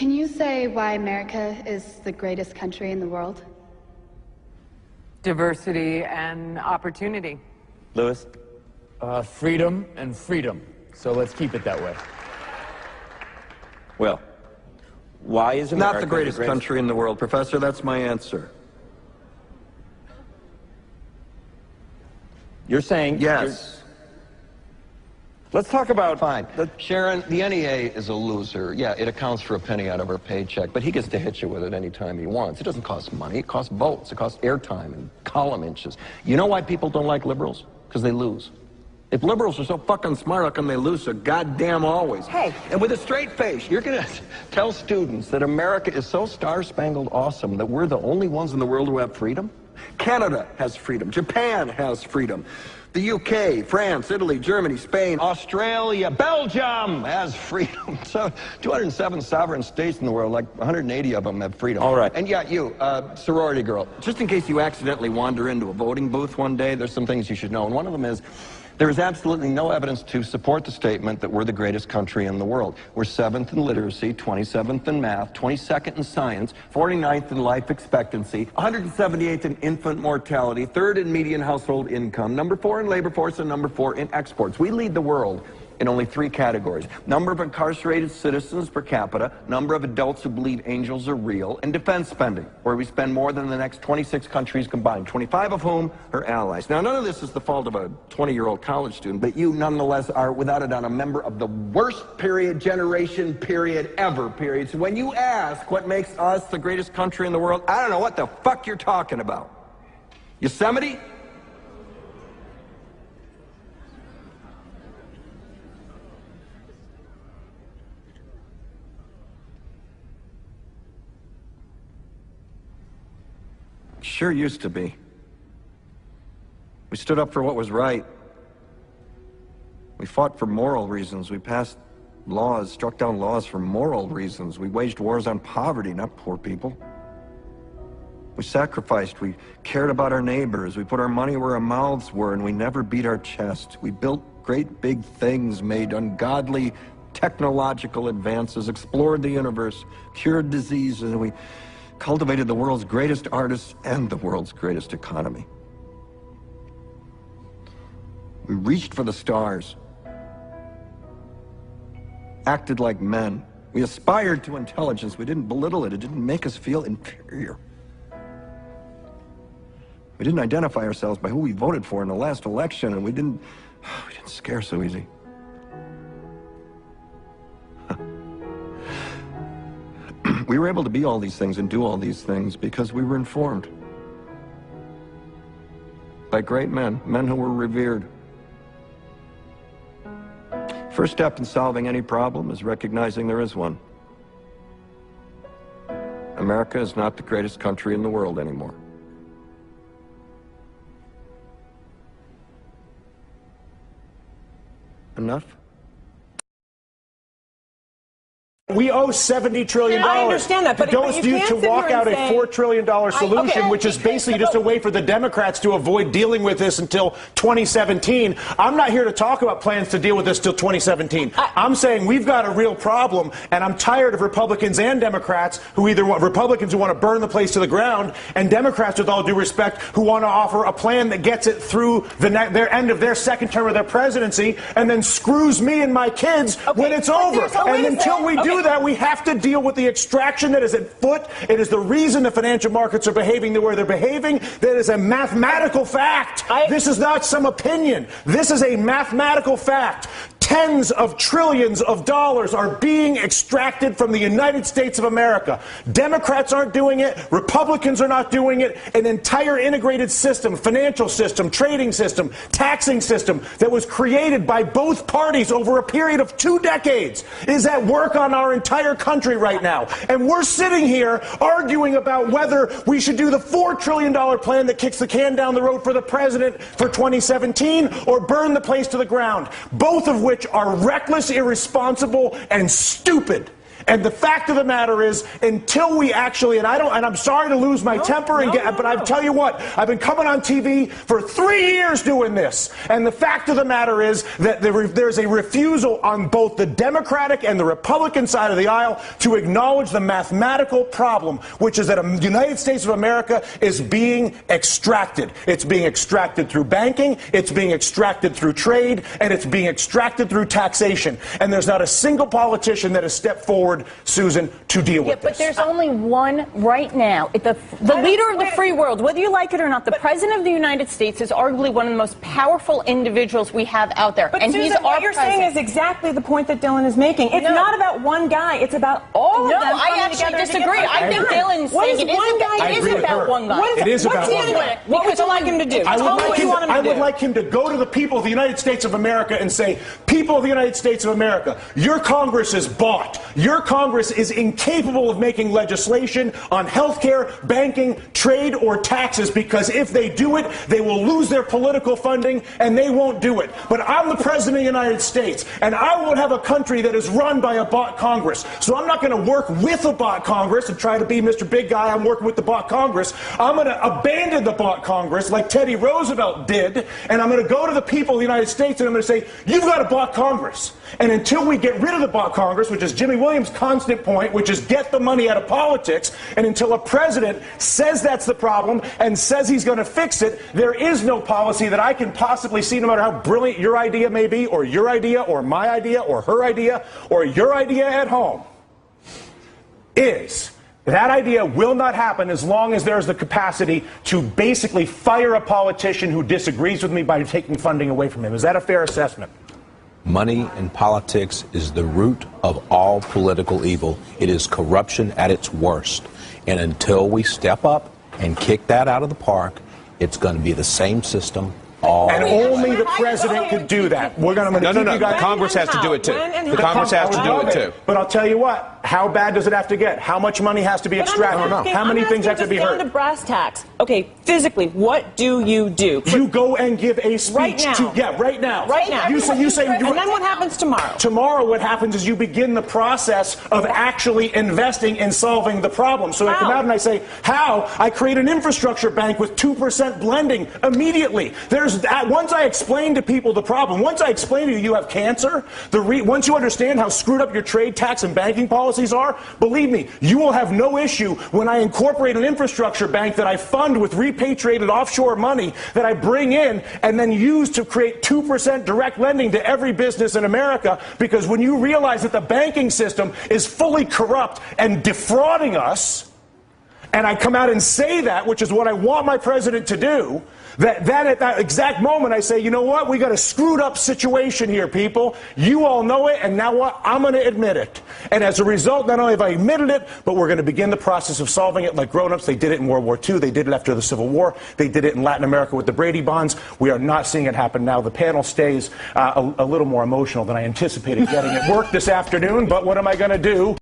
Can you say why America is the greatest country in the world? Diversity and opportunity. Lewis? Freedom and freedom. So let's keep it that way. Well, why is America not the greatest country in the world, Professor? That's my answer. You're saying... Yes. Let's talk about... Fine. Sharon, the NEA is a loser. Yeah, it accounts for a penny out of her paycheck, but he gets to hit you with it anytime he wants. It doesn't cost money. It costs votes. It costs airtime and column inches. You know why people don't like liberals? Because they lose. If liberals are so fucking smart, how come they lose so goddamn always? Hey, and with a straight face, you're going to tell students that America is so star-spangled awesome that we're the only ones in the world who have freedom? Canada has freedom. Japan has freedom. The UK, France, Italy, Germany, Spain, Australia, Belgium has freedom. So 207 sovereign states in the world, like 180 of them have freedom. All right. And yeah, you, sorority girl, just in case you accidentally wander into a voting booth one day, there's some things you should know. And one of them is, there is absolutely no evidence to support the statement that we're the greatest country in the world. We're 7th in literacy, 27th in math, 22nd in science, 49th in life expectancy, 178th in infant mortality, 3rd in median household income, number 4 in labor force, and number 4 in exports. We lead the world in only 3 categories: number of incarcerated citizens per capita, number of adults who believe angels are real, and defense spending, where we spend more than the next 26 countries combined, 25 of whom are allies. Now, none of this is the fault of a 20-year-old college student, but you nonetheless are, without a doubt, a member of the worst generation ever. So when you ask what makes us the greatest country in the world, I don't know what the fuck you're talking about. Yosemite? Sure used to be. We stood up for what was right. We fought for moral reasons. We passed laws, struck down laws for moral reasons. We waged wars on poverty, not poor people. We sacrificed. We cared about our neighbors. We put our money where our mouths were, and we never beat our chest. We built great big things, made ungodly technological advances, explored the universe, cured diseases, and we cultivated the world's greatest artists and the world's greatest economy. We reached for the stars, acted like men. We aspired to intelligence. We didn't belittle it. It didn't make us feel inferior. We didn't identify ourselves by who we voted for in the last election, and we didn't scare so easy. We were able to be all these things and do all these things because we were informed by great men, men who were revered. First step in solving any problem is recognizing there is one. America is not the greatest country in the world anymore. Enough? We owe $70 trillion. I understand that, but those due to walk out a $4 trillion solution, which is basically just a way for the Democrats to avoid dealing with this until 2017. I'm not here to talk about plans to deal with this till 2017. I'm saying we've got a real problem, and I'm tired of Republicans and Democrats who either want Republicans who want to burn the place to the ground, and Democrats, with all due respect, who want to offer a plan that gets it through their end of their second term of their presidency, and then screws me and my kids when it's over. And until we do that, we have to deal with the extraction that is at foot. It is the reason the financial markets are behaving the way they're behaving. That is a mathematical fact. This is not some opinion. This is a mathematical fact. Tens of trillions of dollars are being extracted from the United States of America. Democrats aren't doing it. Republicans are not doing it. An entire integrated system, financial system, trading system, taxing system that was created by both parties over a period of 2 decades is at work on our entire country right now. And we're sitting here arguing about whether we should do the $4 trillion plan that kicks the can down the road for the president for 2017 or burn the place to the ground, both of which are reckless, irresponsible, and stupid. And the fact of the matter is, until we actually, and I'm sorry to lose my temper, but I tell you what, I've been coming on TV for 3 years doing this. And the fact of the matter is that there's a refusal on both the Democratic and the Republican side of the aisle to acknowledge the mathematical problem, which is that the United States of America is being extracted. It's being extracted through banking, it's being extracted through trade, and it's being extracted through taxation. And there's not a single politician that has stepped forward, Susan, to deal with this. But there's only one right now. The leader of the free world, whether you like it or not, the President of the United States is arguably one of the most powerful individuals we have out there. But and Susan, he's our what you're saying president. is exactly the point that Dylan is making. It's not about one guy. It's about all of them. No, I actually disagree. I think Dylan's saying it is about one guy. It is about one guy. What would you like him to do? I would like him to go to the people of the United States of America and say, people of the United States of America, your Congress is bought. Your Congress is incapable of making legislation on health care, banking, trade, or taxes, because if they do it, they will lose their political funding, and they won't do it. But I'm the President of the United States, and I won't have a country that is run by a bought Congress. So I'm not going to work with a bought Congress and try to be Mr. Big Guy. I'm working with the bought Congress. I'm going to abandon the bought Congress like Teddy Roosevelt did, and I'm going to go to the people of the United States and I'm going to say, you've got a bought Congress. And until we get rid of the bought Congress, which is Jimmy Williams' constant point, which is get the money out of politics, and until a president says that's the problem and says he's going to fix it, there is no policy that I can possibly see, no matter how brilliant your idea may be, or your idea, or my idea, or her idea, or your idea at home, is that idea will not happen as long as there's the capacity to basically fire a politician who disagrees with me by taking funding away from him. Is that a fair assessment? Money in politics is the root of all political evil. It is corruption at its worst. And until we step up and kick that out of the park, it's going to be the same system all and only the president could do that. We're going to keep you guys. The Congress has to do it too. The Congress has to do it too. But I'll tell you what. How bad does it have to get? How much money has to be extracted? How many things have to be heard? Down to brass tacks. Okay, physically, what do? You go and give a speech right now. Right now. Right now. You say. And then what happens tomorrow? Tomorrow, what happens is you begin the process of actually investing in solving the problem. So I come out and I say, how? I create an infrastructure bank with 2% blending immediately. Once I explain to people the problem, once I explain to you have cancer, once you understand how screwed up your trade, tax, and banking policies are, believe me, you will have no issue when I incorporate an infrastructure bank that I fund with repatriated offshore money that I bring in and then use to create 2% direct lending to every business in America, because when you realize that the banking system is fully corrupt and defrauding us, and I come out and say that, which is what I want my president to do, that at that exact moment I say, you know what, we got a screwed up situation here, people. You all know it, and now what? I'm going to admit it. And as a result, not only have I admitted it, but we're going to begin the process of solving it like grown-ups. They did it in World War II. They did it after the Civil War. They did it in Latin America with the Brady bonds. We are not seeing it happen now. The panel stays a little more emotional than I anticipated getting at work this afternoon, but what am I going to do?